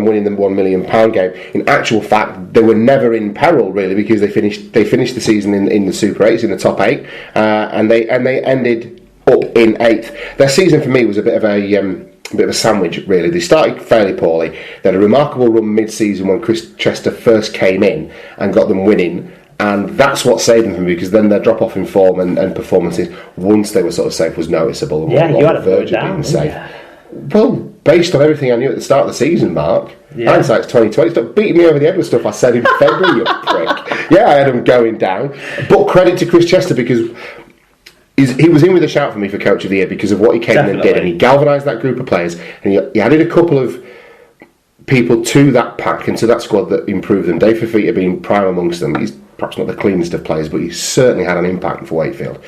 and winning the £1 million game. In actual fact, they were never in peril really, because they finished the season in the Super 8s, in the top 8, and they ended up in 8th. Their season for me was a bit of a sandwich, really. They started fairly poorly. They had a remarkable run mid-season when Chris Chester first came in and got them winning, and that's what saved them from me, because then their drop-off in form and performances, once they were sort of safe, was noticeable. And you had a verge of being safe. Well, based on everything I knew at the start of the season, Mark, hindsight's 2020. Stop beating me over the head with stuff I said in February, you prick. Yeah, I had them going down. But credit to Chris Chester, because he was in with a shout for me for Coach of the Year because of what he came in and did, and he galvanised that group of players, and he added a couple of people to that pack and to that squad that improved them. Dave Fafita being prime amongst them. He's perhaps not the cleanest of players, but he certainly had an impact for Wakefield.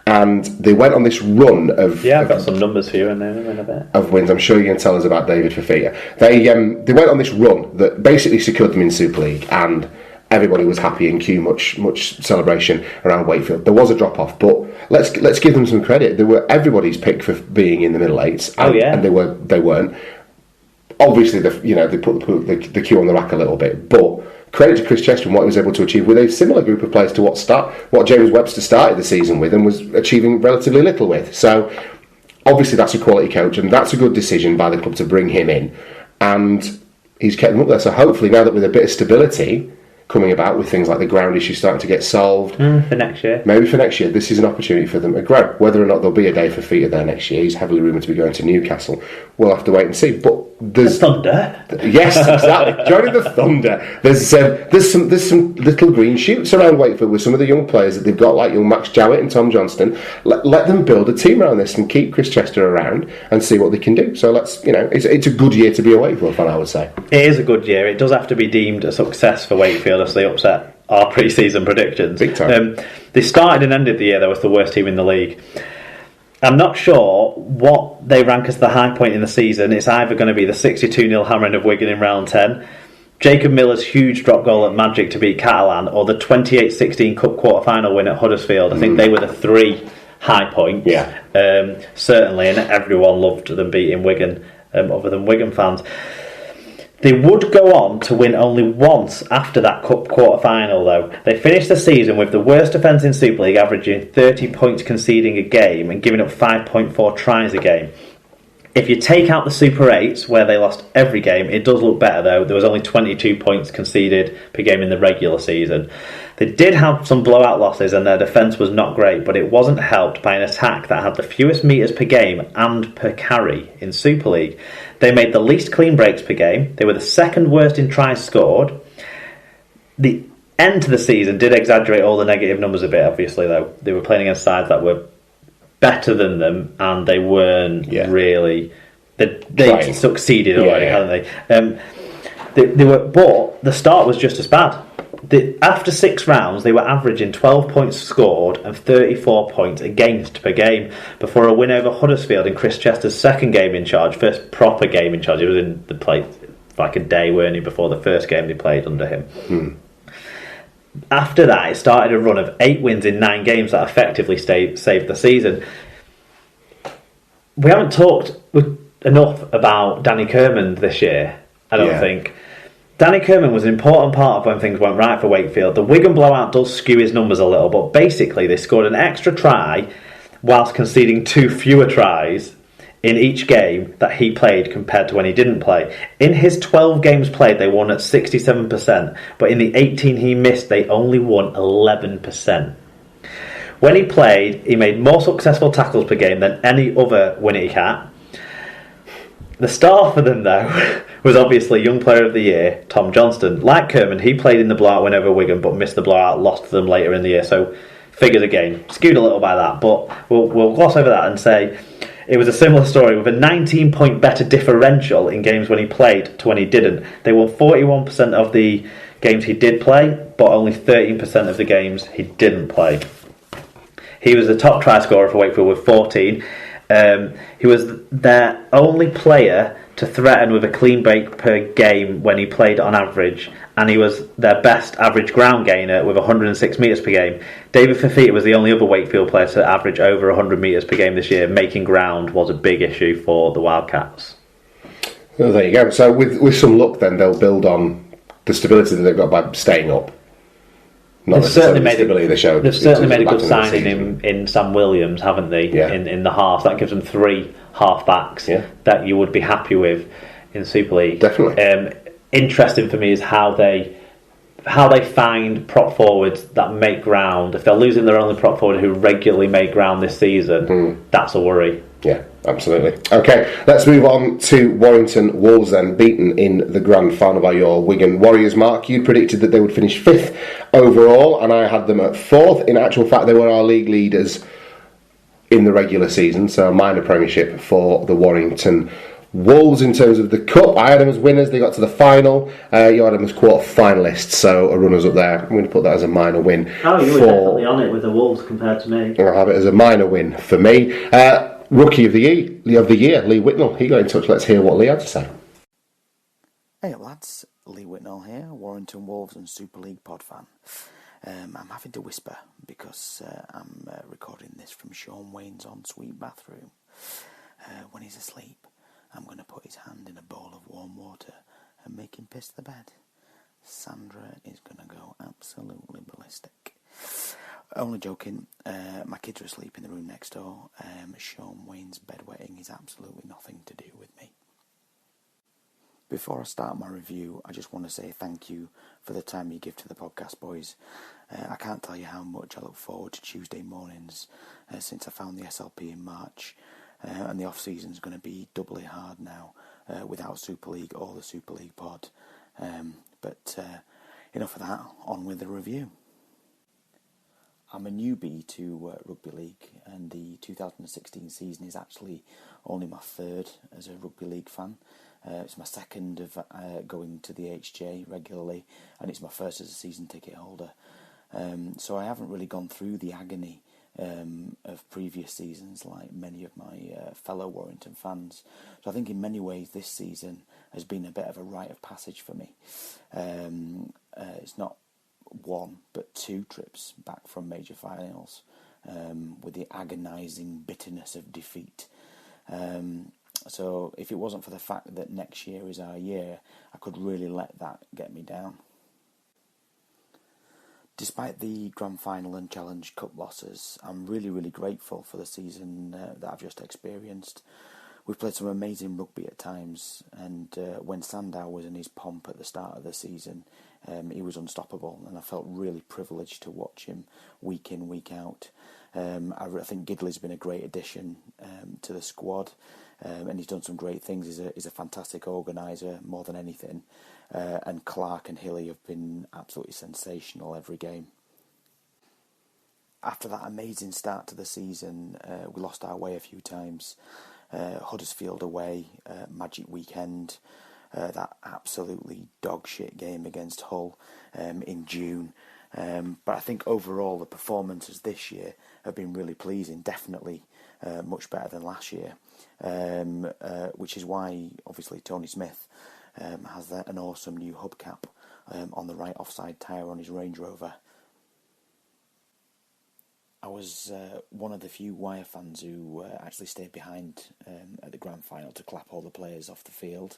And they went on this run of... Yeah, I've got some numbers for you in there in a bit. Of wins. I'm sure you can tell us about David Fafita. They went on this run that basically secured them in Super League, and everybody was happy and cue much celebration around Wakefield. There was a drop-off, but let's give them some credit. They were everybody's pick for being in the middle eights, and they weren't. Obviously, they put the queue on the rack a little bit, but credit to Chris Chester and what he was able to achieve with a similar group of players to what James Webster started the season with and was achieving relatively little with. So obviously that's a quality coach, and that's a good decision by the club to bring him in, and he's kept them up there. So hopefully now that with a bit of stability coming about, with things like the ground issue starting to get solved, for next year, this is an opportunity for them to grow. Whether or not there'll be a day for Fafita there next year, he's heavily rumoured to be going to Newcastle. We'll have to wait and see. But there's the Thunder. Yes, exactly. Joining the Thunder. There's some little green shoots around Wakefield with some of the young players that they've got, like young Max Jowett and Tom Johnston. Let them build a team around this and keep Chris Chester around and see what they can do. So it's a good year to be a Wakefield fan, I would say. It is a good year. It does have to be deemed a success for Wakefield if they upset our pre-season predictions. Big time. They started and ended the year, though, with the worst team in the league. I'm not sure what they rank as the high point in the season. It's either going to be the 62-0 hammering of Wigan in round 10, Jacob Miller's huge drop goal at Magic to beat Catalan, or the 28-16 Cup quarter-final win at Huddersfield. I think they were the three high points. Yeah. Certainly, and everyone loved them beating Wigan, other than Wigan fans. They would go on to win only once after that Cup quarter-final, though. They finished the season with the worst defence in Super League, averaging 30 points conceding a game and giving up 5.4 tries a game. If you take out the Super 8s, where they lost every game, it does look better, though. There was only 22 points conceded per game in the regular season. They did have some blowout losses, and their defence was not great, but it wasn't helped by an attack that had the fewest metres per game and per carry in Super League. They made the least clean breaks per game. They were the second worst in tries scored. The end to the season did exaggerate all the negative numbers a bit, obviously, though. They were playing against sides that were better than them, and they weren't really... They succeeded already, hadn't they? They were, but the start was just as bad. After 6 rounds, they were averaging 12 points scored and 34 points against per game before a win over Huddersfield in Chris Chester's second game in charge, first proper game in charge. He was in the play like a day, weren't he, before the first game they played under him. After that, it started a run of 8 wins in 9 games that effectively saved the season. We haven't talked enough about Danny Kerman this year, I don't think. Danny Kerman was an important part of when things went right for Wakefield. The Wigan blowout does skew his numbers a little, but basically they scored an extra try whilst conceding 2 fewer tries in each game that he played compared to when he didn't play. In his 12 games played, they won at 67%, but in the 18 he missed, they only won 11%. When he played, he made more successful tackles per game than any other Winnie Cat. The star for them, though, was obviously Young Player of the Year, Tom Johnston. Like Kerman, he played in the blowout win over Wigan, but missed the blowout, lost to them later in the year. So, figures again, skewed a little by that. But we'll gloss over that and say it was a similar story with a 19-point better differential in games when he played to when he didn't. They won 41% of the games he did play, but only 13% of the games he didn't play. He was the top try scorer for Wakefield with 14. He was their only player to threaten with a clean break per game when he played on average, and he was their best average ground gainer with 106 metres per game. David Fafita was the only other Wakefield player to average over 100 metres per game this year. Making ground was a big issue for the Wildcats. Well, there you go. So with some luck, then they'll build on the stability that they've got by staying up. They've certainly made a good signing in Sam Williams, haven't they? Yeah. In the half, that gives them 3 half backs that you would be happy with in Super League. Definitely. Interesting for me is how they find prop forwards that make ground. If they're losing their only prop forward who regularly make ground this season, that's a worry. Yeah, absolutely. Okay, let's move on to Warrington Wolves then, beaten in the grand final by your Wigan Warriors. Mark, you predicted that they would finish 5th overall, and I had them at 4th. In actual fact, they were our league leaders in the regular season, so a minor premiership for the Warrington Wolves in terms of the cup. I had them as winners. They got to the final. You had them as quarter finalists, so a runners up there. I'm going to put that as a minor win. Oh, you were definitely on it with the Wolves compared to me. I'll have it as a minor win for me. Rookie of the year, Lee Whitnell. He got in touch. Let's hear what Lee had to say. Hey lads, Lee Whitnell here, Warrington Wolves and Super League pod fan. I'm having to whisper because I'm recording this from Sean Wayne's ensuite bathroom. When he's asleep, I'm going to put his hand in a bowl of warm water and make him piss the bed. Sandra is going to go absolutely ballistic. Only joking, my kids are asleep in the room next door. Sean Wayne's bedwetting is absolutely nothing to do with me. Before I start my review, I just want to say thank you for the time you give to the podcast, boys. I can't tell you how much I look forward to Tuesday mornings since I found the SLP in March. And the off-season is going to be doubly hard now without Super League or the Super League pod. But enough of that, on with the review. I'm a newbie to rugby league, and the 2016 season is actually only my 3rd as a rugby league fan. It's my 2nd of going to the HJ regularly, and it's my 1st as a season ticket holder. So I haven't really gone through the agony of previous seasons like many of my fellow Warrington fans. So I think in many ways this season has been a bit of a rite of passage for me. It's not 1 but 2 trips back from major finals with the agonising bitterness of defeat. So if it wasn't for the fact that next year is our year, I could really let that get me down. Despite the Grand Final and Challenge Cup losses, I'm really grateful for the season that I've just experienced. We've played some amazing rugby at times, and when Sandow was in his pomp at the start of the season, he was unstoppable, and I felt really privileged to watch him week in, week out. I think Gidley's been a great addition to the squad, and he's done some great things. He's a fantastic organiser more than anything. And Clark and Hilly have been absolutely sensational every game. After that amazing start to the season, we lost our way a few times. Huddersfield away, Magic Weekend, that absolutely dog shit game against Hull in June. But I think overall the performances this year have been really pleasing, definitely much better than last year, which is why obviously Tony Smith has an awesome new hubcap on the right offside tyre on his Range Rover. I was one of the few Wire fans who actually stayed behind at the grand final to clap all the players off the field.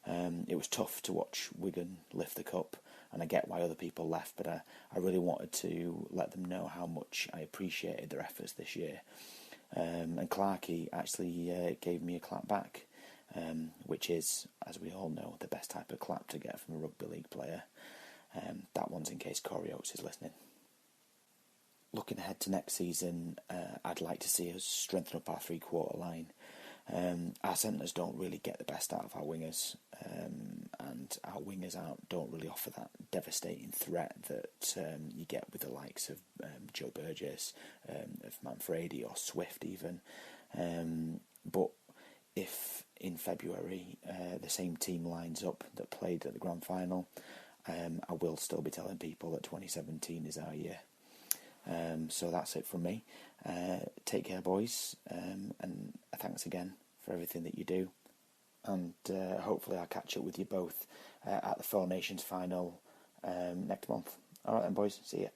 It was tough to watch Wigan lift the cup, and I get why other people left, but I really wanted to let them know how much I appreciated their efforts this year. And Clarkey actually gave me a clap back, which is, as we all know, the best type of clap to get from a rugby league player. That one's in case Corey Oates is listening. Looking ahead to next season, I'd like to see us strengthen up our three-quarter line. Our centres don't really get the best out of our wingers, and our wingers don't really offer that devastating threat that you get with the likes of Joe Burgess, of Manfredi or Swift even. But if in February the same team lines up that played at the grand final, I will still be telling people that 2017 is our year. So that's it from me. Take care, boys, and thanks again for everything that you do. And hopefully I'll catch up with you both at the Four Nations final next month. All right then, boys. See ya.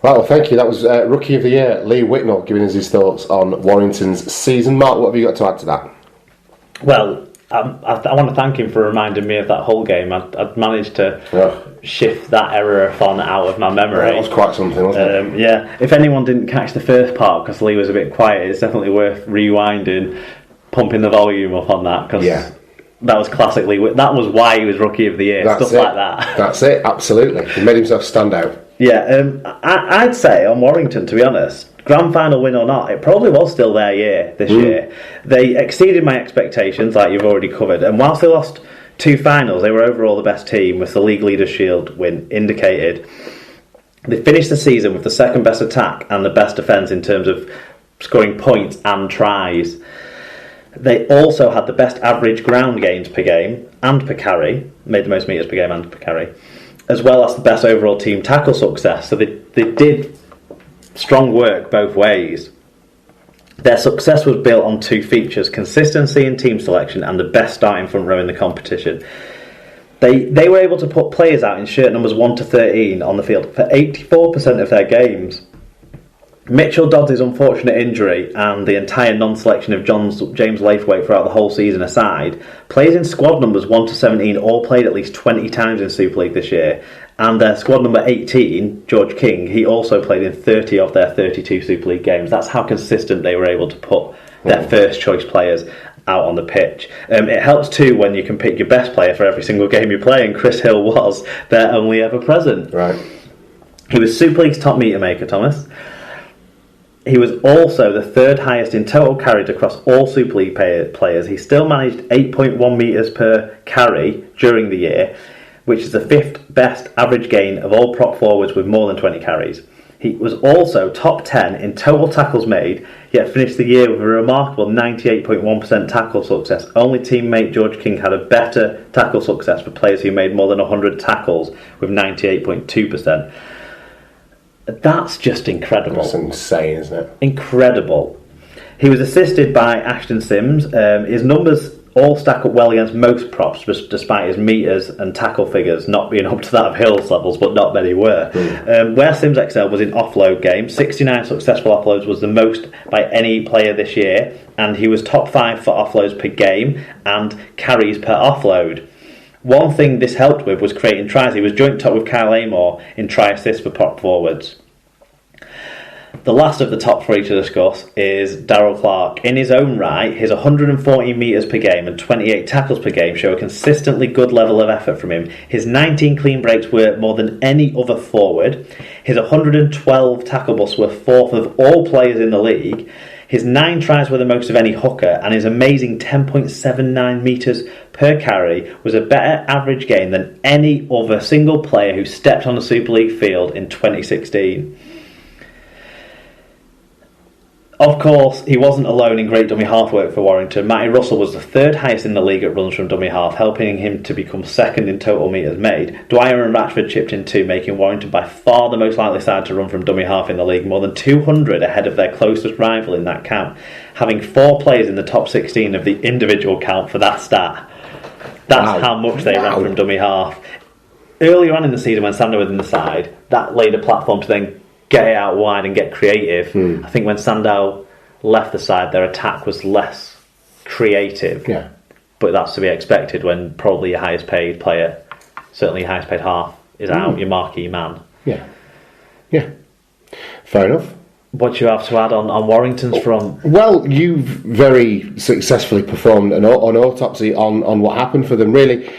Right, well, thank you. That was Rookie of the Year, Lee Whitnell, giving us his thoughts on Warrington's season. Mark, what have you got to add to that? Well, I want to thank him for reminding me of that whole game. I'd managed to shift that error of fun out of my memory. That was quite something, wasn't it? Yeah. If anyone didn't catch the first part because Lee was a bit quiet, it's definitely worth rewinding, pumping the volume up on that, because that was classically. That was why he was Rookie of the Year. Stuff like that. That's it. Absolutely, he made himself stand out. Yeah, I'd say on Warrington, to be honest, grand final win or not, it probably was still their year this year. They exceeded my expectations, like you've already covered, and whilst they lost 2 finals, they were overall the best team, with the League Leaders' Shield win indicated. They finished the season with the second best attack and the best defence in terms of scoring points and tries. They also had the best average ground gains per game and per carry, made the most metres per game and per carry, as well as the best overall team tackle success. So they did strong work both ways. Their success was built on 2 features: consistency in team selection and the best starting front row in the competition. They were able to put players out in shirt numbers 1 to 13 on the field for 84% of their games. Mitchell Dodds' unfortunate injury and the entire non-selection of James Laithwaite throughout the whole season aside, players in squad numbers 1 to 17 all played at least 20 times in Super League this year, and their squad number 18, George King, he also played in 30 of their 32 Super League games. That's how consistent they were able to put their first choice players out on the pitch. It helps too when you can pick your best player for every single game you play, and Chris Hill was their only ever present. Right. He was Super League's top meter maker, Thomas. He was also the 3rd highest in total carried across all Super League players. He still managed 8.1 metres per carry during the year, which is the 5th best average gain of all prop forwards with more than 20 carries. He was also top 10 in total tackles made, yet finished the year with a remarkable 98.1% tackle success. Only teammate George King had a better tackle success for players who made more than 100 tackles with 98.2%. That's just incredible. That's insane, isn't it? Incredible. He was assisted by Ashton Sims. His numbers all stack up well against most props, despite his metres and tackle figures not being up to that of Hill's levels, but not many were. Where Sims excelled was in offload games. 69 successful offloads was the most by any player this year, and he was top 5 for offloads per game and carries per offload. One thing this helped with was creating tries. He was joint top with Kyle Amor in try assists for prop forwards. The last of the top 3 to discuss is Darryl Clark. In his own right, his 140 metres per game and 28 tackles per game show a consistently good level of effort from him. His 19 clean breaks were more than any other forward. His 112 tackle busts were 4th of all players in the league. His 9 tries were the most of any hooker, and his amazing 10.79 metres per carry was a better average gain than any other single player who stepped on the Super League field in 2016. Of course, he wasn't alone in great dummy half work for Warrington. Matty Russell was the 3rd highest in the league at runs from dummy half, helping him to become 2nd in total metres made. Dwyer and Ratchford chipped in too, making Warrington by far the most likely side to run from dummy half in the league, more than 200 ahead of their closest rival in that count, having 4 players in the top 16 of the individual count for that stat. That's how much they ran from dummy half. Earlier on in the season, when Sander was in the side, that laid a platform to then get it out wide and get creative. I think when Sandow left the side, their attack was less creative. Yeah. But that's to be expected when probably your highest paid player, certainly your highest paid half, is out, your marquee man. Yeah. Yeah. Fair enough. What do you have to add on Warrington's front? Well, you've very successfully performed an autopsy on what happened for them, really.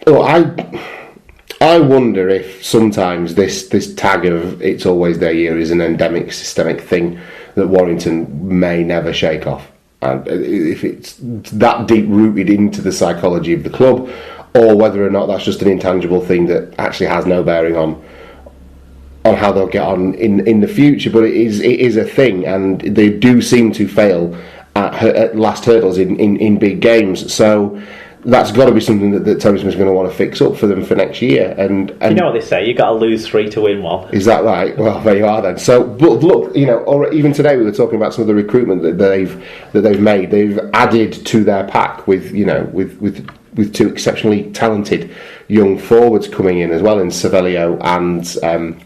Oh, I wonder if sometimes this tag of "it's always their year" is an endemic, systemic thing that Warrington may never shake off. And if it's that deep rooted into the psychology of the club, or whether or not that's just an intangible thing that actually has no bearing on how they'll get on in the future. But it is a thing, and they do seem to fail at last hurdles in big games. So that's got to be something that Tony Smith's going to want to fix up for them for next year. And you know what they say, you've got to lose 3 to win 1. Is that right? Well, there you are then. So, but look, or even today we were talking about some of the recruitment that they've made. They've added to their pack with 2 exceptionally talented young forwards coming in as well, in Savelio and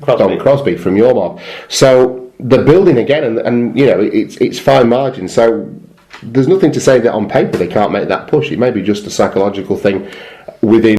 Don Crosby from your mob. So they're building again, and it's fine margin. So there's nothing to say that on paper they can't make that push. It may be just a psychological thing within